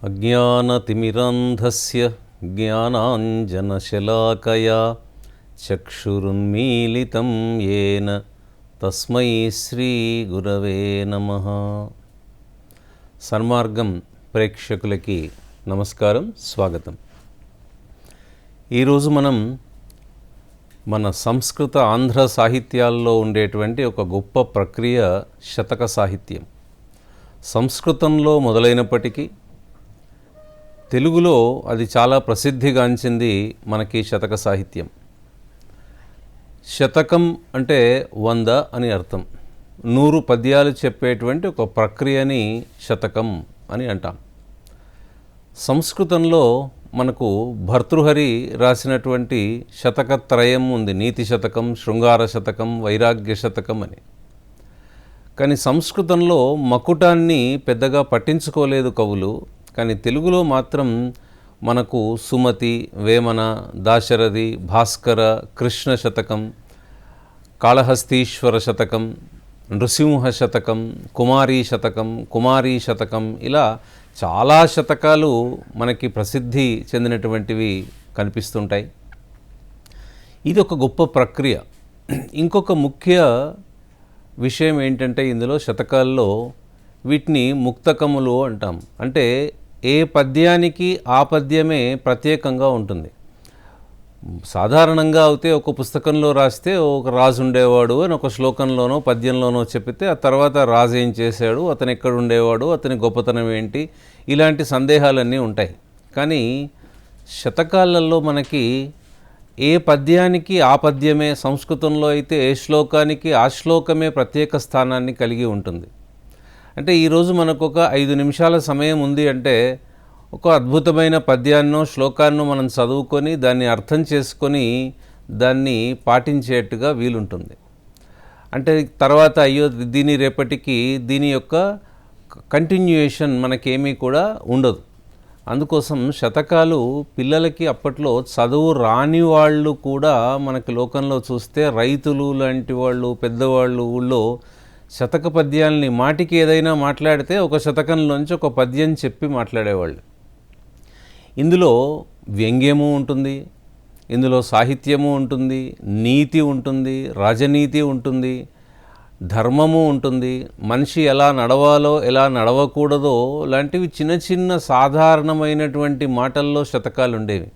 అజ్ఞానతిమిరంధస్య జ్ఞానాంజనశలాకయా చక్షురున్మీలితం యేన తస్మై శ్రీగురవే నమః. సన్మార్గం ప్రేక్షకులకి నమస్కారం, స్వాగతం. ఈరోజు మనం మన సంస్కృత ఆంధ్ర సాహిత్యాల్లో ఉండేటువంటి ఒక గొప్ప ప్రక్రియ శతక సాహిత్యం. సంస్కృతంలో మొదలైనప్పటికీ తెలుగులో అది చాలా ప్రసిద్ధిగాంచింది మనకి శతక సాహిత్యం. శతకం అంటే 100 అని అర్థం. 100 పద్యాలు చెప్పేటువంటి ఒక ప్రక్రియని శతకం అని అంటాం. సంస్కృతంలో మనకు భర్తృహరి రాసినటువంటి శతకత్రయం ఉంది. నీతి శతకం, శృంగార శతకం, వైరాగ్య శతకం అని. కానీ సంస్కృతంలో మకుటాన్ని పెద్దగా పట్టించుకోలేదు కవులు. కానీ తెలుగులో మాత్రం మనకు సుమతి, వేమన, దాశరథి, భాస్కర, కృష్ణ శతకం, కాళహస్తీశ్వర శతకం, నృసింహ శతకం, కుమారీ శతకం ఇలా చాలా శతకాలు మనకి ప్రసిద్ధి చెందినటువంటివి కనిపిస్తుంటాయి. ఇది ఒక గొప్ప ప్రక్రియ. ఇంకొక ముఖ్య విషయం ఏంటంటే ఇందులో శతకాల్లో వీటిని ముక్తకములు అంటాం. అంటే ఏ పద్యానికి ఆ పద్యమే ప్రత్యేకంగా ఉంటుంది. సాధారణంగా అయితే ఒక పుస్తకంలో రాస్తే ఒక రాజు ఉండేవాడు అని ఒక శ్లోకంలోనో పద్యంలోనో చెప్పితే ఆ తర్వాత రాజు ఏం చేశాడు, అతను ఎక్కడ ఉండేవాడు, అతని గొప్పతనం ఏంటి, ఇలాంటి సందేహాలన్నీ ఉంటాయి. కానీ శతకాలలో మనకి ఏ పద్యానికి ఆ పద్యమే, సంస్కృతంలో అయితే ఏ శ్లోకానికి ఆ శ్లోకమే ప్రత్యేక స్థానాన్ని కలిగి ఉంటుంది. అంటే ఈరోజు మనకు ఒక 5 నిమిషాల సమయం ఉంది అంటే ఒక అద్భుతమైన పద్యాన్నో శ్లోకాన్నో మనం చదువుకొని దాన్ని అర్థం చేసుకొని దాన్ని పాటించేట్టుగా వీలుంటుంది. అంటే తర్వాత అయ్యో దీని రేపటికి దీని యొక్క కంటిన్యూయేషన్ మనకేమీ కూడా ఉండదు. అందుకోసం శతకాలు పిల్లలకి అప్పట్లో చదువు రాని వాళ్ళు కూడా మనకి లోకంలో చూస్తే రైతులు లాంటి వాళ్ళు, పెద్దవాళ్ళు ఊళ్ళో శతక పద్యాల్ని మాటికి ఏదైనా మాట్లాడితే ఒక శతకంలోంచి ఒక పద్యం చెప్పి మాట్లాడేవాళ్ళు. ఇందులో వ్యంగ్యము ఉంటుంది, ఇందులో సాహిత్యము ఉంటుంది, నీతి ఉంటుంది, రాజనీతి ఉంటుంది, ధర్మము ఉంటుంది, మనిషి ఎలా నడవాలో ఎలా నడవకూడదో లాంటివి చిన్న చిన్న సాధారణమైనటువంటి మాటల్లో శతకాలు ఉండేవి.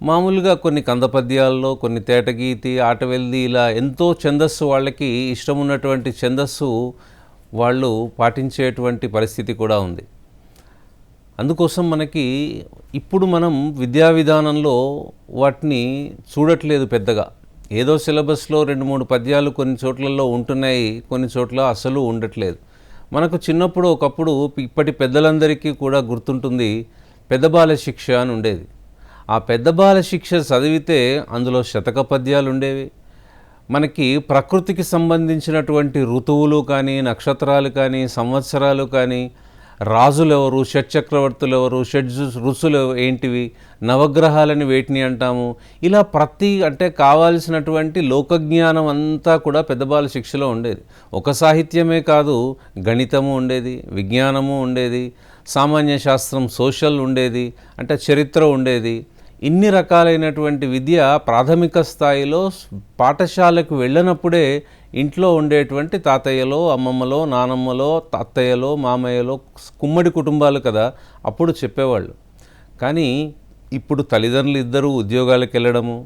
మామూలుగా కొన్ని కందపద్యాల్లో, కొన్ని తేటగీతి, ఆటవెల్ది ఇలా ఎంతో ఛందస్సు, వాళ్ళకి ఇష్టం ఉన్నటువంటి ఛందస్సు వాళ్ళు పాటించేటువంటి పరిస్థితి కూడా ఉంది. అందుకోసం మనకి ఇప్పుడు మనం విద్యా విధానంలో వాటిని చూడట్లేదు పెద్దగా. ఏదో సిలబస్లో 2-3 పద్యాలు కొన్ని చోట్లలో ఉంటున్నాయి, కొన్ని చోట్ల అసలు ఉండట్లేదు. మనకు చిన్నప్పుడు ఒకప్పుడు ఇప్పటి పెద్దలందరికీ కూడా గుర్తుంటుంది, పెద్ద బాల శిక్ష అని ఉండేది. ఆ పెద్ద బాల శిక్ష చదివితే అందులో శతక పద్యాలు ఉండేవి. మనకి ప్రకృతికి సంబంధించినటువంటి ఋతువులు కానీ, నక్షత్రాలు కానీ, సంవత్సరాలు కానీ, రాజులు ఎవరు, షట్చక్రవర్తులు ఎవరు, ఋషులు ఏంటివి, నవగ్రహాలని వేటిని అంటాము, ఇలా అంటే కావాల్సినటువంటి లోకజ్ఞానం అంతా కూడా పెద్ద బాల శిక్షలో ఉండేది. ఒక సాహిత్యమే కాదు, గణితము ఉండేది, విజ్ఞానము ఉండేది, సామాన్య శాస్త్రం, సోషల్ ఉండేది, అంటే చరిత్ర ఉండేది. ఇన్ని రకాలైనటువంటి విద్య ప్రాథమిక స్థాయిలో పాఠశాలకు వెళ్ళినప్పుడే ఇంట్లో ఉండేటువంటి తాతయ్యలో, అమ్మమ్మలో, నానమ్మలో, అత్తయ్యలో, మామయ్యలో, కుమ్మడి కుటుంబాలు కదా, అప్పుడు చెప్పేవాళ్ళు. కానీ ఇప్పుడు తల్లిదండ్రులు ఇద్దరూ ఉద్యోగాలకు వెళ్ళడము,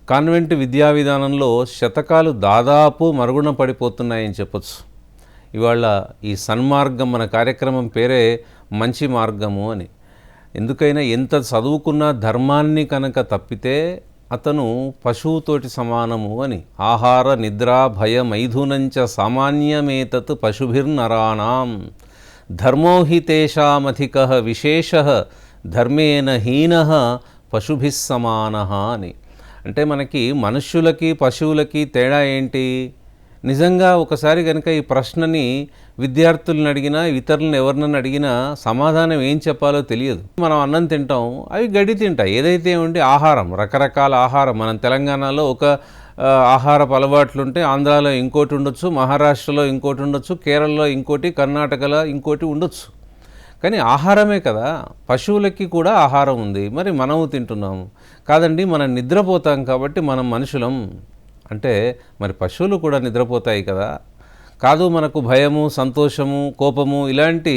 కాన్వెంట్ విద్యా విధానంలో శతకాలు దాదాపు మరుగున పడిపోతున్నాయని చెప్పొచ్చు. ఇవాళ ఈ సన్మార్గం మన కార్యక్రమం పేరే మంచి మార్గము అని. ఎందుకైనా ఎంత చదువుకున్నా ధర్మాన్ని కనుక తప్పితే అతను పశువుతోటి సమానము అని. ఆహార నిద్ర భయ మైథునంచ సామాన్యమేతత్ పశుభిర్నరాణాం ధర్మోహి తేషామధికః విశేషః ధర్మేన హీనః పశుభిః సమానః అని. అంటే మనకి మనుష్యులకి పశువులకి తేడా ఏంటి? నిజంగా ఒకసారి కనుక ఈ ప్రశ్నని విద్యార్థులను అడిగినా ఇతరులను ఎవరినైనా అడిగినా సమాధానం ఏం చెప్పాలో తెలియదు. మనం అన్నం తింటాం, అవి గడ్డి తింటాయి. ఏదైతే ఉంటే ఆహారం, రకరకాల ఆహారం. మనం తెలంగాణలో ఒక ఆహారపు అలవాట్లు ఉంటే ఆంధ్రాలో ఇంకోటి ఉండొచ్చు, మహారాష్ట్రలో ఇంకోటి ఉండొచ్చు, కేరళలో ఇంకోటి, కర్ణాటకలో ఇంకోటి ఉండొచ్చు. కానీ ఆహారమే కదా. పశువులకి కూడా ఆహారం ఉంది, మరి మనము తింటున్నాము కాదండి. మనం నిద్రపోతాం కాబట్టి మనం మనుషులం అంటే మరి పశువులు కూడా నిద్రపోతాయి కదా. కాదు, మనకు భయము, సంతోషము, కోపము ఇలాంటి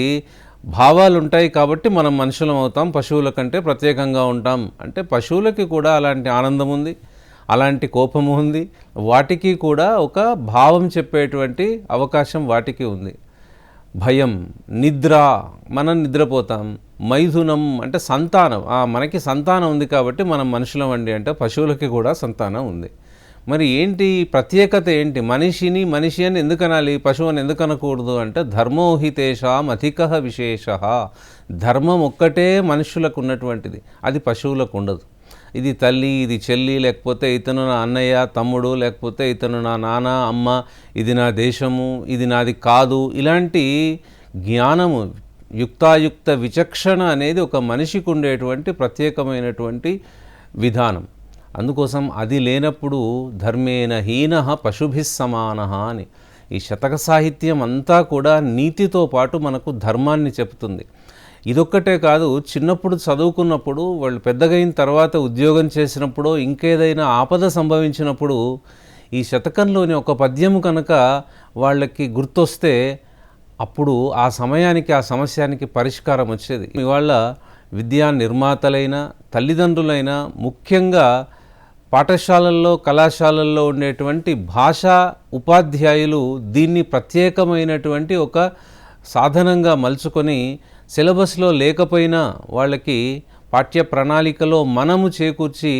భావాలు ఉంటాయి కాబట్టి మనం మనుషులం అవుతాం, పశువుల కంటే ప్రత్యేకంగా ఉంటాం అంటే పశువులకి కూడా అలాంటి ఆనందం ఉంది, అలాంటి కోపము ఉంది. వాటికి కూడా ఒక భావం చెప్పేటువంటి అవకాశం వాటికి ఉంది. భయం, నిద్ర, మనం నిద్రపోతాం. మైథునం అంటే సంతానం, మనకి సంతానం ఉంది కాబట్టి మనం మనుషులం అండి అంటే పశువులకి కూడా సంతానం ఉంది. మరి ఏంటి ప్రత్యేకత ఏంటి? మనిషి అని ఎందుకు అనాలి, పశువు అని ఎందుకు అనకూడదు అంటే ధర్మోహితేషాం అధికః విశేషః. ధర్మం ఒక్కటే మనుషులకు ఉన్నటువంటిది, అది పశువులకు ఉండదు. ఇది తల్లి, ఇది చెల్లి, లేకపోతే ఇతను నా అన్నయ్య, తమ్ముడు, లేకపోతే ఇతను నా నాన్న, అమ్మ, ఇది నా దేశము, ఇది నాది కాదు, ఇలాంటి జ్ఞానము, యుక్తాయుక్త విచక్షణ అనేది ఒక మనిషికి ఉండేటువంటి ప్రత్యేకమైనటువంటి విధానం. అందుకోసం అది లేనప్పుడు ధర్మేణ హీనః పశుభిః సమానః అని. ఈ శతక సాహిత్యం అంతా కూడా నీతితో పాటు మనకు ధర్మాన్ని చెప్తుంది. ఇదొక్కటే కాదు, చిన్నప్పుడు చదువుకున్నప్పుడు, వాళ్ళు పెద్దగైన తర్వాత ఉద్యోగం చేసినప్పుడు, ఇంకేదైనా ఆపద సంభవించినప్పుడు ఈ శతకంలోని ఒక పద్యము కనుక వాళ్ళకి గుర్తొస్తే అప్పుడు ఆ సమయానికి, ఆ సమస్యానికి పరిష్కారం వచ్చేది. ఇవాళ విద్యా నిర్మాతలైన తల్లిదండ్రులైన ముఖ్యంగా పాఠశాలల్లో, కళాశాలల్లో ఉండేటువంటి భాషా ఉపాధ్యాయులు దీన్ని ప్రత్యేకమైనటువంటి ఒక సాధనంగా మలుచుకొని సిలబస్లో లేకపోయినా వాళ్ళకి పాఠ్య ప్రణాళికలో మనము చేకూర్చి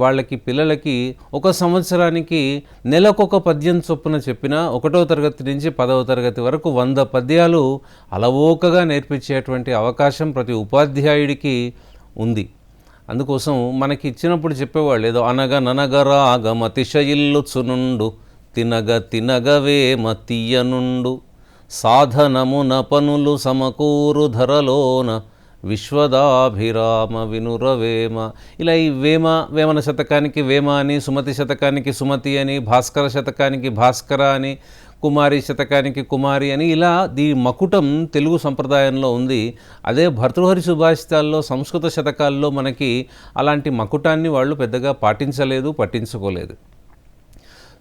వాళ్ళకి పిల్లలకి ఒక సంవత్సరానికి నెలకొక పద్యం చొప్పున చెప్పిన 1వ తరగతి నుంచి 10వ తరగతి వరకు 100 పద్యాలు అలవోకగా నేర్పించేటువంటి అవకాశం ప్రతి ఉపాధ్యాయుడికి ఉంది. అందుకోసం మనకి ఇచ్చినప్పుడు చెప్పేవాళ్ళు ఏదో అనగననగరాగమతిశయిల్లుచునుండు తినగ తినగవేమ తీయనుండు సాధనమున పనులు సమకూరు ధరలోన విశ్వదాభిరామ వినురవేమ. ఇలా ఈ వేమన శతకానికి వేమ అని, సుమతి శతకానికి సుమతి అని, భాస్కర శతకానికి భాస్కర అని, కుమారి శతకానికి కుమారి అని, ఇలా దీ మకుటం తెలుగు సంప్రదాయంలో ఉంది. అదే భర్తృహరి సుభాషితాల్లో, సంస్కృత శతకాల్లో మనకి అలాంటి మకుటాన్ని వాళ్ళు పెద్దగా పాటించలేదు, పట్టించుకోలేదు.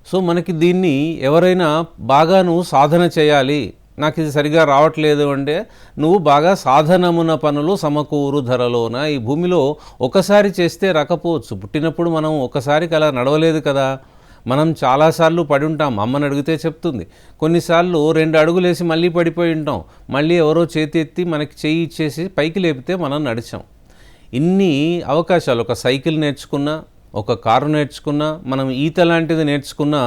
సో మనకి దీన్ని ఎవరైనా బాగాను సాధన చేయాలి, నాకు ఇది సరిగా రావట్లేదు అంటే నువ్వు బాగా సాధనమున పనులు సమకూరు ధరలోన. ఈ భూమిలో ఒకసారి చేస్తే రాకపోవచ్చు. పుట్టినప్పుడు మనం ఒకసారికి అలా నడవలేదు కదా, మనం చాలాసార్లు పడి ఉంటాం, అమ్మని అడిగితే చెప్తుంది. కొన్నిసార్లు 2 అడుగులేసి మళ్ళీ పడిపోయి ఉంటాం, మళ్ళీ ఎవరో చేతి ఎత్తి మనకి చెయ్యి ఇచ్చేసి పైకి లేపితే మనం నడిచాం. ఇన్ని అవకాశాలు, ఒక సైకిల్ నేర్చుకున్నా, ఒక కారు నేర్చుకున్నా, మనం ఈత లాంటిది నేర్చుకున్నా,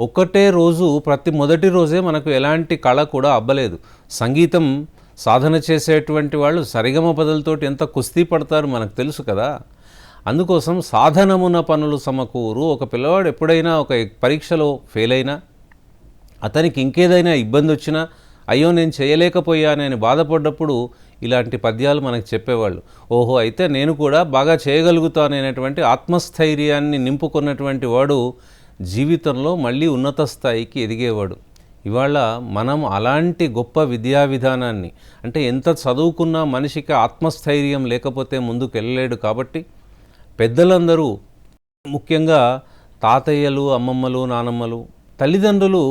ఒక్కటే రోజు ప్రతి మొదటి రోజే మనకు ఎలాంటి కళ కూడా అబ్బలేదు. సంగీతం సాధన చేసేటువంటి వాళ్ళు సరిగమ పదలతోటి ఎంత కుస్తీ పడతారు మనకు తెలుసు కదా. అందుకోసం సాధనమున పనులు సమకూరు. ఒక పిల్లవాడు ఎప్పుడైనా ఒక పరీక్షలో ఫెయిల్ అయినా, అతనికి ఇంకేదైనా ఇబ్బంది వచ్చినా, అయ్యో నేను చేయలేకపోయానని బాధపడ్డప్పుడు ఇలాంటి పద్యాలు మనకు చెప్పేవాళ్ళు. ఓహో, అయితే నేను కూడా బాగా చేయగలుగుతాననేటువంటి ఆత్మస్థైర్యాన్ని నింపుకున్నటువంటి వాడు జీవితంలో మళ్ళీ ఉన్నత స్థాయికి ఎదిగేవాడు. ఇవాళ మనం అలాంటి గొప్ప విద్యా విధానాన్ని, అంటే ఎంత చదువుకున్నా మనిషికి ఆత్మస్థైర్యం లేకపోతే ముందుకు వెళ్ళలేడు. కాబట్టి పెద్దలందరూ, ముఖ్యంగా తాతయ్యలు, అమ్మమ్మలు, నానమ్మలు, తల్లిదండ్రులు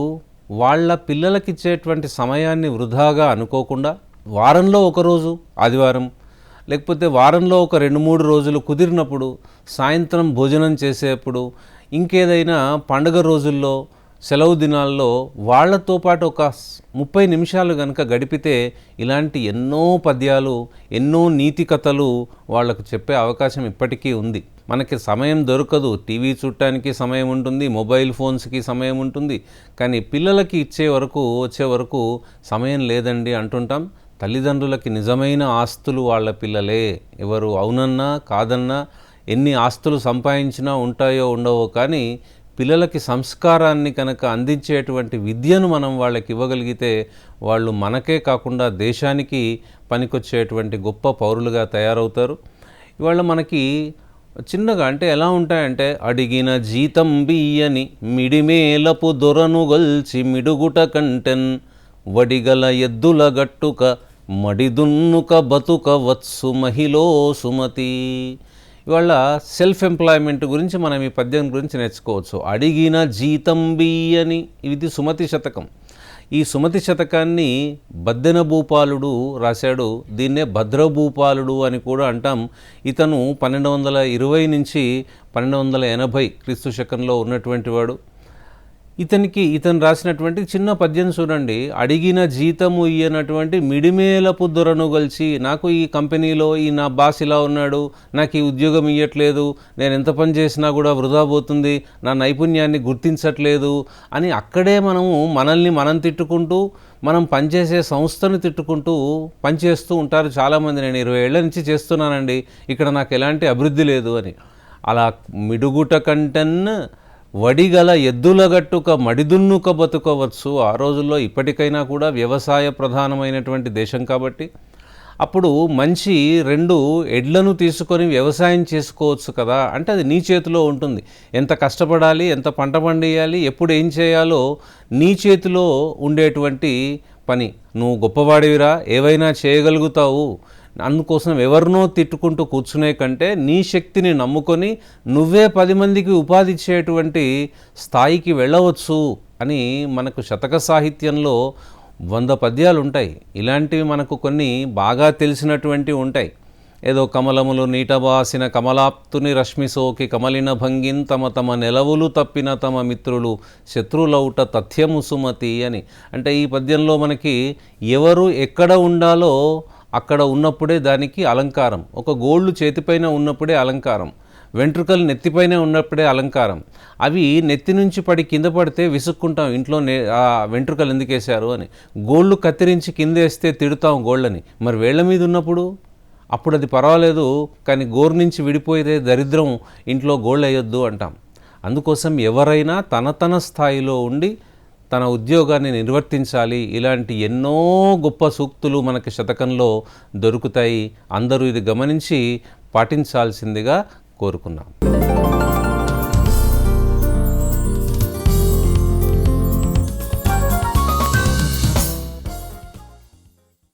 వాళ్ళ పిల్లలకిచ్చేటువంటి సమయాన్ని వృధాగా అనుకోకుండా వారంలో ఒకరోజు ఆదివారం, లేకపోతే వారంలో ఒక 2-3 రోజులు కుదిరినప్పుడు సాయంత్రం భోజనం చేసేప్పుడు, ఇంకేదైనా పండుగ రోజుల్లో, సెలవు దినాల్లో వాళ్లతో పాటు ఒక 30 నిమిషాలు కనుక గడిపితే ఇలాంటి ఎన్నో పద్యాలు, ఎన్నో నీతి కథలు వాళ్లకు చెప్పే అవకాశం ఇప్పటికీ ఉంది. మనకి సమయం దొరకదు, టీవీ చూడటానికి సమయం ఉంటుంది, మొబైల్ ఫోన్స్కి సమయం ఉంటుంది, కానీ పిల్లలకి వచ్చే వరకు సమయం లేదండి అంటుంటాం. తల్లిదండ్రులకి నిజమైన ఆస్తులు వాళ్ళ పిల్లలే. ఎవరు అవునన్నా కాదన్నా, ఎన్ని ఆస్తులు సంపాదించినా ఉంటాయో ఉండవో, కానీ పిల్లలకి సంస్కారాన్ని కనుక అందించేటువంటి విద్యను మనం వాళ్ళకి ఇవ్వగలిగితే వాళ్ళు మనకే కాకుండా దేశానికి పనికొచ్చేటువంటి గొప్ప పౌరులుగా తయారవుతారు. ఇవాళ మనకి చిన్నగా అంటే ఎలా ఉంటాయంటే, అడిగిన జీతం బియ్యని మిడిమేలపు దొరను గొల్చి మిడుగుట కంటెన్ వడిగల ఎద్దుల గట్టుక మడిదున్నుక బతుక వత్సు మహిళో సుమతి. ఇవాళ సెల్ఫ్ ఎంప్లాయ్మెంట్ గురించి మనం ఈ పద్యం గురించి నేర్చుకోవచ్చు. అడిగిన జీతం బియ్యని, ఇది సుమతి శతకం. ఈ సుమతి శతకాన్ని బద్దెన భూపాలుడు రాశాడు. దీన్నే భద్రభూపాలుడు అని కూడా అంటాం. ఇతను 1220 నుంచి 1280 క్రీస్తు శకంలో ఉన్నటువంటి వాడు. ఇతను రాసినటువంటి చిన్న పద్యం చూడండి. అడిగిన జీతము ఇయ్యనటువంటి మిడిమేలపు దొరను గల్చి, నాకు ఈ కంపెనీలో ఈ నా బాస్ ఇలా ఉన్నాడు, నాకు ఈ ఉద్యోగం ఇవ్వట్లేదు, నేను ఎంత పని చేసినా కూడా వృధా పోతుంది, నా నైపుణ్యాన్ని గుర్తించట్లేదు అని అక్కడే మనల్ని మనం తిట్టుకుంటూ, మనం పనిచేసే సంస్థను తిట్టుకుంటూ పనిచేస్తూ ఉంటారు చాలామంది. నేను 20 ఏళ్ల నుంచి చేస్తున్నానండి, ఇక్కడ నాకు ఎలాంటి అభివృద్ధి లేదు అని. అలా మిడుగుట కంటెన్ వడిగల ఎద్దుల గట్టుక మడిదున్నుక బతుకవచ్చు. ఆ రోజుల్లో ఇప్పటికైనా కూడా వ్యవసాయ ప్రధానమైనటువంటి దేశం కాబట్టి అప్పుడు మంచి 2 ఎడ్లను తీసుకొని వ్యవసాయం చేసుకోవచ్చు కదా. అంటే అది నీ చేతిలో ఉంటుంది. ఎంత కష్టపడాలి, ఎంత పంట పండియాలి, ఎప్పుడు ఏం చేయాలో నీ చేతిలో ఉండేటువంటి పని. నువ్వు గొప్పవాడివిరా, ఏవైనా చేయగలుగుతావు, అందుకోసం ఎవరినో తిట్టుకుంటూ కూర్చునే కంటే నీ శక్తిని నమ్ముకొని నువ్వే 10 మందికి ఉపాధి ఇచ్చేటువంటి స్థాయికి వెళ్ళవచ్చు అని మనకు శతక సాహిత్యంలో 100 పద్యాలు ఉంటాయి. ఇలాంటివి మనకు కొన్ని బాగా తెలిసినటువంటివి ఉంటాయి. ఏదో కమలములు నీటబాసిన కమలాప్తుని రశ్మి సోకి కమలిన భంగిన్ తమ తమ నెలవులు తప్పిన తమ మిత్రులు శత్రులౌట తథ్యము సుమతి అని. అంటే ఈ పద్యంలో మనకి ఎవరు ఎక్కడ ఉండాలో అక్కడ ఉన్నప్పుడే దానికి అలంకారం. ఒక గోళ్ళు చేతిపైన ఉన్నప్పుడే అలంకారం, వెంట్రుకలు నెత్తిపైన ఉన్నప్పుడే అలంకారం. అవి నెత్తి నుంచి పడి కింద పడితే విసుక్కుంటాం, ఇంట్లో ఆ వెంట్రుకలు ఎందుకు వేశారు అని. గోళ్ళు కత్తిరించి కింద వేస్తే తిడుతాం గోళ్ళని. మరి వేళ్ల మీద ఉన్నప్పుడు అప్పుడు అది పర్వాలేదు, కానీ గోరు నుంచి విడిపోయితే దరిద్రం, ఇంట్లో గోళ్ళు వేయొద్దు అంటాం. అందుకోసం ఎవరైనా తన స్థాయిలో ఉండి తన ఉద్యోగాన్ని నిర్వర్తించాలి. ఇలాంటి ఎన్నో గొప్ప సూక్తులు మనకి శతకంలో దొరుకుతాయి. అందరూ ఇది గమనించి పాటించాల్సిందిగా కోరుకున్నాం.